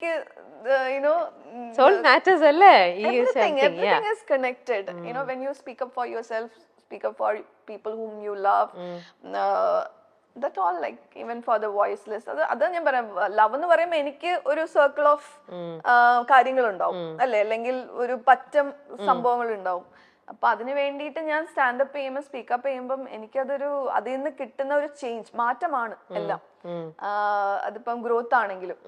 you know, soul matters alle everything is connected. You know, when you speak up for yourself, speak up for people whom you love, that all, like even for the voiceless, അത് ഞാൻ പറയാം, love എന്ന് പറയുമ്പോൾ എനിക്ക് ഒരു circle of കാര്യങ്ങൾ ഉണ്ടാവും അല്ലെ, അല്ലെങ്കിൽ ഒരു പറ്റം സംഭവങ്ങൾ ഉണ്ടാവും. അപ്പൊ അതിന് വേണ്ടിയിട്ട് ഞാൻ സ്റ്റാൻഡപ്പ് ചെയ്യുമ്പോൾ സ്പീക്കപ്പ് ചെയ്യുമ്പം എനിക്കതൊരു അതിൽ നിന്ന് കിട്ടുന്ന ഒരു ചേഞ്ച്, മാറ്റമാണ് എല്ലാം. അതിപ്പം ഗ്രോത്ത് ആണെങ്കിലും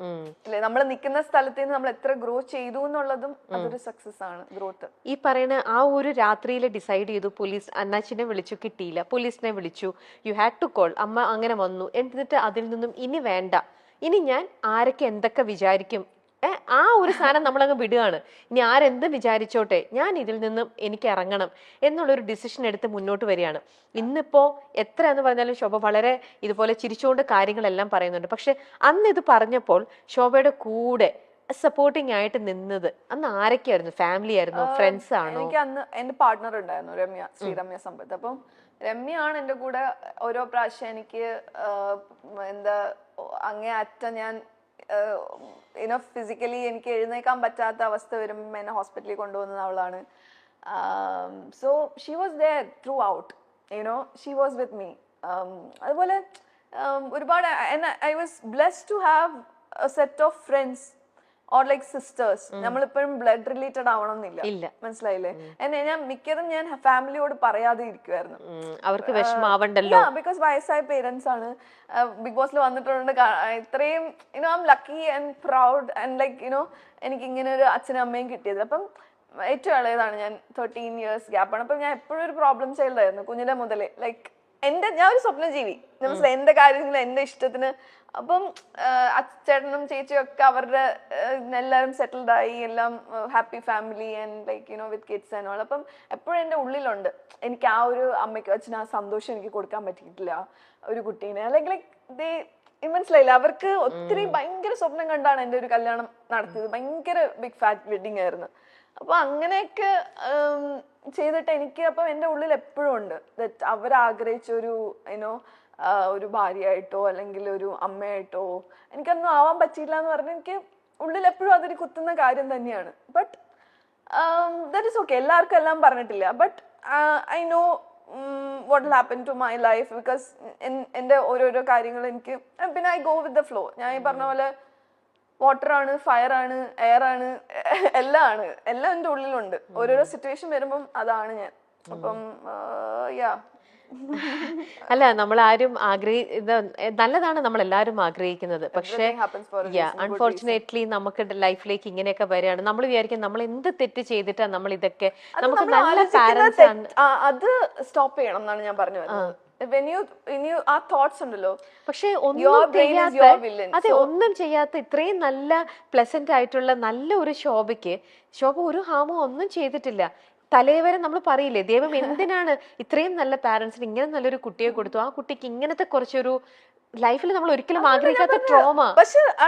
അല്ലെ, നമ്മൾ നിൽക്കുന്ന സ്ഥലത്ത് നിന്ന് നമ്മൾ എത്ര ഗ്രോ ചെയ്തു എന്നുള്ളതും അതൊരു സക്സസ് ആണ്, ഗ്രോത്ത്. ഈ പറയുന്ന ആ ഒരു രാത്രിയിൽ ഡിസൈഡ് ചെയ്തു, പോലീസ് അണ്ണാച്ചിനെ വിളിച്ചു, കിട്ടിയില്ല, പോലീസിനെ വിളിച്ചു, യു ഹാഡ് ടു കോൾ, അമ്മ അങ്ങനെ വന്നു, എന്നിട്ട് അതിൽ നിന്നും ഇനി വേണ്ട, ഇനി ഞാൻ ആരൊക്കെ എന്തൊക്കെ വിചാരിക്കും, ആ ഒരു സാധനം നമ്മളങ്ങ് വിടുകയാണ്. ഇനി ആരെന്ത് വിചാരിച്ചോട്ടെ, ഞാൻ ഇതിൽ നിന്നും എനിക്ക് ഇറങ്ങണം എന്നുള്ളൊരു ഡിസിഷൻ എടുത്ത് മുന്നോട്ട് വരികയാണ്. ഇന്നിപ്പോ എത്ര എന്ന് പറഞ്ഞാലും ശോഭ വളരെ ഇതുപോലെ ചിരിച്ചുകൊണ്ട് കാര്യങ്ങളെല്ലാം പറയുന്നുണ്ട്. പക്ഷെ അന്ന് ഇത് പറഞ്ഞപ്പോൾ ശോഭയുടെ കൂടെ സപ്പോർട്ടിങ് ആയിട്ട് നിന്നത് അന്ന് ആരൊക്കെയായിരുന്നു? ഫാമിലി ആയിരുന്നു, ഫ്രണ്ട്സ് ആണോ? എനിക്ക് അന്ന് എന്റെ പാർട്ട്ണർ ഉണ്ടായിരുന്നു, രമ്യ, ശ്രീരമ്യ സമ്പത്ത്. അപ്പം രമ്യയാണ് എന്റെ കൂടെ ഓരോ പ്രാവശ്യം എനിക്ക് എന്താ അങ്ങേ അറ്റ ഞാൻ ഫിസിക്കലി എനിക്ക് എഴുന്നേക്കാൻ പറ്റാത്ത അവസ്ഥ വരുമ്പോൾ എന്നെ ഹോസ്പിറ്റലിൽ കൊണ്ടുപോകുന്നത് അവളാണ്. So she was there throughout, she was with me. അതുപോലെ ഒരുപാട് I was blessed to have a set of friends or like sisters. നമ്മളിപ്പോഴും ബ്ലഡ് റിലേറ്റഡ് ആവണമെന്നില്ല, മനസ്സിലായില്ലേ? ഞാൻ മിക്കതും ഞാൻ ഫാമിലിയോട് പറയാതെ ഇരിക്കുവായിരുന്നു, അവർക്ക് വിഷമാവണ്ടല്ലോ. ബിക്കോസ് വയസ്സായ പേരൻസ് ആണ്, ബിഗ് ബോസിൽ വന്നിട്ടുണ്ട്, ഇത്രയും I am lucky and proud and like എനിക്ക് ഇങ്ങനെ ഒരു അച്ഛനും അമ്മയും കിട്ടിയത്. അപ്പം ഏറ്റവും ഇളയതാണ് ഞാൻ, 13 years ഗ്യാപ്പാണ്. അപ്പം ഞാൻ എപ്പോഴും ഒരു പ്രോബ്ലം ചൈൽഡ് ആയിരുന്നു കുഞ്ഞിലെ മുതലേ. ലൈക്ക് ഞാൻ ഒരു സ്വപ്നജീവി, മനസ്സിലായി, എന്റെ കാര്യങ്ങൾ എന്റെ ഇഷ്ടത്തിന്. അപ്പം ചേട്ടനും ചേച്ചിയും ഒക്കെ അവരുടെ എല്ലാവരും സെറ്റിൽഡ് ആയി, എല്ലാം happy family and like with kids and all. അപ്പം എപ്പോഴും എൻ്റെ ഉള്ളിലുണ്ട് എനിക്ക് ആ ഒരു അമ്മയ്ക്ക് അച്ഛന് ആ സന്തോഷം എനിക്ക് കൊടുക്കാൻ പറ്റിയിട്ടില്ല ഒരു കുട്ടീനെ. ലൈക്ക് മനസ്സിലായില്ല, അവർക്ക് ഒത്തിരി ഭയങ്കര സ്വപ്നം കണ്ടാണ് എൻ്റെ ഒരു കല്യാണം നടത്തിയത്. ഭയങ്കര ബിഗ് ഫാറ്റ് വെഡിങ് ആയിരുന്നു. അപ്പൊ അങ്ങനെയൊക്കെ ചെയ്തിട്ട് എനിക്ക് അപ്പം എൻ്റെ ഉള്ളിൽ എപ്പോഴും ഉണ്ട് ദറ്റ് അവരാഗ്രഹിച്ച ഒരു ഭാര്യയായിട്ടോ അല്ലെങ്കിൽ ഒരു അമ്മയായിട്ടോ എനിക്കൊന്നും ആവാൻ പറ്റിയില്ല എന്ന് പറഞ്ഞാൽ എനിക്ക് ഉള്ളിൽ എപ്പോഴും അതൊരു കുത്തുന്ന കാര്യം തന്നെയാണ്. ബട്ട് ദാറ്റ് ഇസ് ഓക്കെ, എല്ലാവർക്കും എല്ലാം പറഞ്ഞിട്ടില്ല. But I know what will happen to my life because എൻ്റെ ഓരോരോ കാര്യങ്ങൾ എനിക്ക് പിന്നെ I go with the flow. ഞാൻ ഈ പറഞ്ഞ പോലെ വാട്ടർ ആണ്, ഫയർ ആണ്, എയർ ആണ്, എല്ലാം ആണ്, എല്ലാം എൻ്റെ ഉള്ളിലുണ്ട്. ഓരോരോ സിറ്റുവേഷൻ വരുമ്പം അതാണ് ഞാൻ. അപ്പം അല്ല, നമ്മൾ ആരും നല്ലതാണ് നമ്മൾ എല്ലാവരും ആഗ്രഹിക്കുന്നത്. പക്ഷേ അൺഫോർച്ചുനേറ്റ്ലി നമുക്ക് ലൈഫിലേക്ക് ഇങ്ങനെയൊക്കെ വരികയാണ്. നമ്മൾ വിചാരിക്കും നമ്മൾ എന്ത് തെറ്റ് ചെയ്തിട്ടാണ് നമ്മൾ ഇതൊക്കെ, നമുക്ക് നല്ല പാരന്റ്സ് ആണ്. അത് സ്റ്റോപ്പ് ചെയ്യണം എന്നാണ് ഞാൻ പറഞ്ഞു വരുന്നത്. ആ തോട്ട്സ് ഉണ്ടല്ലോ, പക്ഷെ ഒന്നും ചെയ്യാത്ത ഇത്രയും നല്ല പ്ലസന്റ് ആയിട്ടുള്ള നല്ല ഒരു ശോഭ ഒരു ഹാമോ ഒന്നും ചെയ്തിട്ടില്ല. തലേവരെ നമ്മൾ പറയില്ലേ, ദൈവം എന്തിനാണ് ഇത്രയും നല്ല പാരന്റ്സിന് ഇങ്ങനെ നല്ലൊരു കുട്ടിയെ കൊടുത്തു, ആ കുട്ടിക്ക് ഇങ്ങനത്തെ കുറച്ചൊരു ലൈഫിൽ നമ്മൾ ഒരിക്കലും ആഗ്രഹിക്കാത്ത ട്രോമ. പക്ഷെ ആ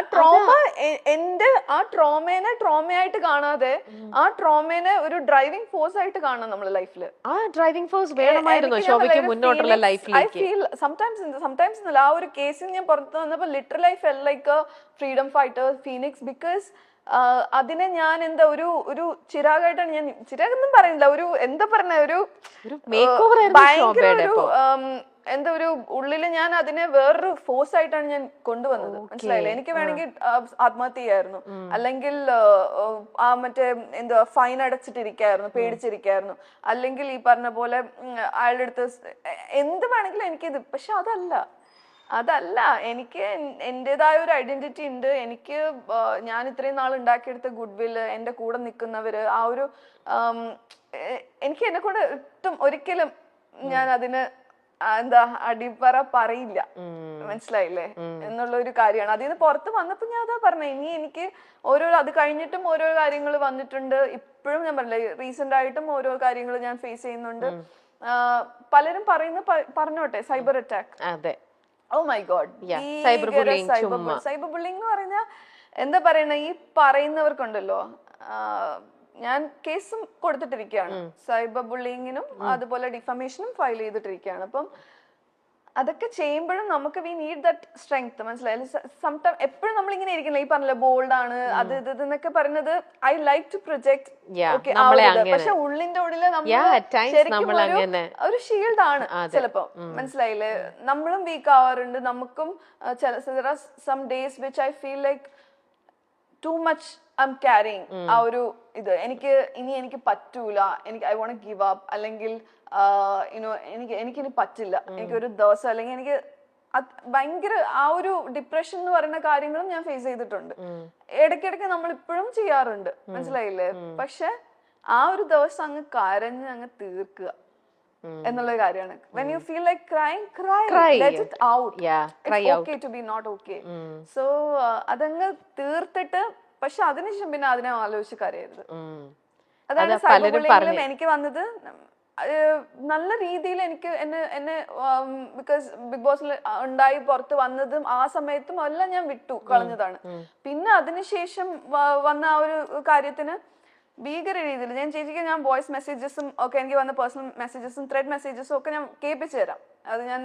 ട്രോമേനെ ട്രോമയായിട്ട് കാണാതെ ആ ട്രോമേനെ ഒരു ഡ്രൈവിംഗ് ഫോഴ്സ് ആയിട്ട് കാണാം നമ്മുടെ ലൈഫിൽ. ആ ഡ്രൈവിംഗ് ഫോഴ്സ് വേണമായിരുന്നു ശോഭയ്ക്ക് മുന്നോട്ടുള്ള ലൈഫിലേക്ക്. സംടൈംസ് ആ ഒരു കേസിൽ ഞാൻ പുറത്ത് വന്നപ്പോ literally I fell like a freedom fighter phoenix. Because അതിനെ ഞാൻ എന്താ ഒരു ചിരാഗായിട്ടാണ് ഞാൻ, ചിരാഗൊന്നും പറയുന്നില്ല, ഒരു എന്താ പറഞ്ഞ ഒരു ഭയങ്കര ഒരു എന്താ ഒരു ഉള്ളില് ഞാൻ അതിനെ വേറൊരു ഫോഴ്സ് ആയിട്ടാണ് ഞാൻ കൊണ്ടുവന്നത്, മനസ്സിലായില്ലേ? എനിക്ക് വേണമെങ്കിൽ ആത്മഹത്യ ചെയ്യായിരുന്നു, അല്ലെങ്കിൽ ആ മറ്റേ എന്താ ഫൈൻ അടച്ചിട്ടിരിക്കായിരുന്നു, പേടിച്ചിരിക്കായിരുന്നു, അല്ലെങ്കിൽ ഈ പറഞ്ഞ പോലെ അയാളുടെ അടുത്ത് എന്ത് വേണമെങ്കിലും എനിക്കിത്. പക്ഷെ അതല്ല എനിക്ക് എൻ്റെതായ ഒരു ഐഡന്റിറ്റി ഉണ്ട്. എനിക്ക് ഞാൻ ഇത്രയും നാൾ ഉണ്ടാക്കിയെടുത്ത ഗുഡ് വില്ല്, എൻ്റെ കൂടെ നിൽക്കുന്നവര്, ആ ഒരു എനിക്ക് എന്നെ കൊണ്ട് ഒരിക്കലും ഞാൻ അതിന് എന്താ അടിപ്പറ പറയില്ല, മനസ്സിലായില്ലേ എന്നുള്ള ഒരു കാര്യമാണ്. അതിൽ നിന്ന് പുറത്ത് വന്നപ്പോ ഞാൻ അതാ പറഞ്ഞ, ഇനി എനിക്ക് അത് കഴിഞ്ഞിട്ടും ഓരോ കാര്യങ്ങൾ വന്നിട്ടുണ്ട്. ഇപ്പോഴും ഞാൻ പറഞ്ഞില്ലേ, റീസെന്റ് ആയിട്ടും ഓരോ കാര്യങ്ങൾ ഞാൻ ഫേസ് ചെയ്യുന്നുണ്ട്. പലരും പറഞ്ഞോട്ടെ സൈബർ അറ്റാക്ക്, അതെ, oh my god, cyber bullying എന്ന് പറഞ്ഞാൽ എന്താ പറയണ, ഈ പറയുന്നവർക്കുണ്ടല്ലോ, ഞാൻ കേസും കൊടുത്തിട്ടിരിക്കുകയാണ്, സൈബർ ബുള്ളിങ്ങിനും അതുപോലെ ഡിഫമേഷനും ഫയൽ ചെയ്തിട്ടിരിക്കുകയാണ്. അപ്പം അതൊക്കെ ചെയ്യുമ്പോഴും നമുക്ക് വി നീഡ് ദാറ്റ് സ്ട്രെങ്ത്, മനസ്സിലായി? സംടൈം എപ്പോഴും നമ്മൾ ഇങ്ങനെ ഇരിക്കില്ല, ഈ പറഞ്ഞില്ല ബോൾഡ് ആണ് അത് ഇത് എന്നൊക്കെ പറയുന്നത്. ഐ ലൈക്ക് ടു പ്രൊജക്ട്, പക്ഷെ ഉള്ളിന്റെ ഉള്ളില് നമ്മൾ ഒരു ഷീൽഡ് ആണ് ചിലപ്പോ, മനസ്സിലായില്ലേ? നമ്മളും വീക്ക് ആവാറുണ്ട്. നമുക്കും some days which I feel like too much I am carrying ആ ഒരു ഇത്. എനിക്ക് പറ്റൂല, ഐ വോണ്ട് ഗിവ് അപ്പ്, അല്ലെങ്കിൽ യുനോ എനിക്കിനി പറ്റില്ല, എനിക്കൊരു ദിവസം, അല്ലെങ്കിൽ എനിക്ക് ഭയങ്കര ആ ഒരു ഡിപ്രഷൻ എന്ന് പറയുന്ന കാര്യങ്ങളും ഞാൻ ഫേസ് ചെയ്തിട്ടുണ്ട്. ഇടയ്ക്കിടയ്ക്ക് നമ്മൾ ഇപ്പോഴും ചെയ്യാറുണ്ട്, മനസ്സിലായില്ലേ? പക്ഷെ ആ ഒരു ദിവസം അങ്ങ് കരഞ്ഞ് അങ്ങ് തീർക്കുക എന്നുള്ള കാര്യമാണ്. when you feel like crying, cry. Let it out. It's okay to be not okay. So അതങ്ങ് തീർത്തിട്ട്, പക്ഷെ അതിനുശേഷം പിന്നെ അതിനെ ആലോചിച്ച് കരയരുത്. അതാണ് സൈബർ ബുള്ളിങ്ങിലും എനിക്ക് വന്നത്. നല്ല രീതിയിൽ എനിക്ക് എന്നെ ബിക്കോസ് ബിഗ് ബോസിൽ ഉണ്ടായി പുറത്ത് വന്നതും ആ സമയത്തും എല്ലാം ഞാൻ വിട്ടു കളഞ്ഞതാണ്. പിന്നെ അതിനുശേഷം വന്ന ആ ഒരു കാര്യത്തിന് ഭീകര രീതിയിൽ ഞാൻ ചേച്ചിക്ക് ഞാൻ വോയിസ് മെസ്സേജസും ഒക്കെ, എനിക്ക് വന്ന പേഴ്സണൽ മെസ്സേജസും ത്രെഡ് മെസ്സേജസും ഒക്കെ ഞാൻ കേൾപ്പിച്ചു തരാം. അത് ഞാൻ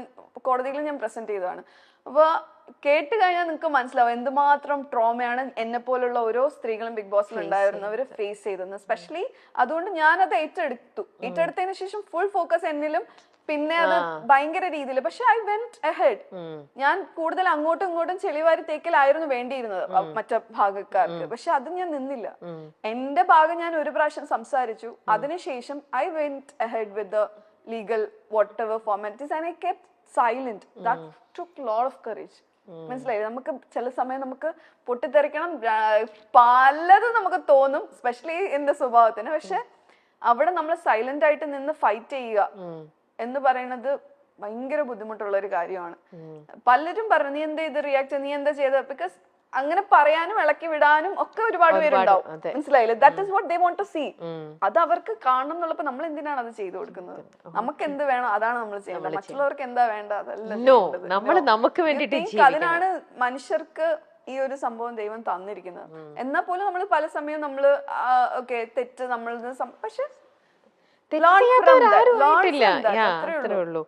കോടതിയിൽ ഞാൻ പ്രസന്റ് ചെയ്തതാണ്. അപ്പോൾ കേട്ട് കഴിഞ്ഞാൽ നിങ്ങൾക്ക് മനസ്സിലാവും എന്തുമാത്രം ട്രോമയാണ് എന്നെ പോലുള്ള ഓരോ സ്ത്രീകളും ബിഗ് ബോസിൽ ഉണ്ടായിരുന്നവർ ഫേസ് ചെയ്തത്. സ്പെഷ്യലി അതുകൊണ്ട് ഞാനത് ഏറ്റെടുത്തതിന് ശേഷം ഫുൾ ഫോക്കസ് എന്നിലും, പിന്നെ അത് ഭയങ്കര രീതിയിൽ. പക്ഷെ ഐ വെന്റ് അഹെഡ്. ഞാൻ കൂടുതൽ അങ്ങോട്ടും ഇങ്ങോട്ടും ചെളിവാരി തേക്കലായിരുന്നു വേണ്ടിയിരുന്നത് മറ്റു ഭാഗക്കാർക്ക്. പക്ഷെ അത് ഞാൻ നിന്നില്ല. എന്റെ ഭാഗം ഞാൻ ഒരു പ്രാവശ്യം സംസാരിച്ചു. അതിനുശേഷം I went ahead with the legal what ever formalities and I kept silent. That took lot of courage. മനസ്സിലായി? നമുക്ക് ചില സമയം നമുക്ക് പൊട്ടിത്തെറിക്കണം, പലതും നമുക്ക് തോന്നും, സ്പെഷ്യലി എന്റെ സ്വഭാവത്തിന്. പക്ഷെ അവിടെ നമ്മൾ സൈലന്റ് ആയിട്ട് നിന്ന് ഫൈറ്റ് ചെയ്യുക എന്ന് പറയുന്നത് ഭയങ്കര ബുദ്ധിമുട്ടുള്ള ഒരു കാര്യമാണ്. പലരും പറഞ്ഞു നീ എന്താ ഇത് റിയാക്ട്, നീ എന്താ ചെയ്തത്? ബിക്കോസ് അങ്ങനെ പറയാനും ഇളക്കി വിടാനും ഒക്കെ ഒരുപാട് പേരുണ്ടാവും, മനസ്സിലായില്ലേ? That is what they want to see. അത് അവർക്ക് കാണണം എന്നുള്ളപ്പോ നമ്മൾ എന്തിനാണ് അത് ചെയ്തു കൊടുക്കുന്നത്? നമുക്ക് എന്ത് വേണം അതാണ് നമ്മൾ ചെയ്യേണ്ടത്. മറ്റുള്ളവർക്ക് എന്താ വേണ്ട അതല്ല. അതിനാണ് മനുഷ്യർക്ക് ഈ ഒരു സംഭവം ദൈവം തന്നിരിക്കുന്നത്. എന്നാൽ പോലും നമ്മൾ പല സമയം നമ്മള് ഓക്കെ തെറ്റ് നമ്മൾ, പക്ഷെ തെറ്റ് ചെയ്യാത്തവരാരും ആയിട്ടില്ല. അത്രേ ഉള്ളൂ.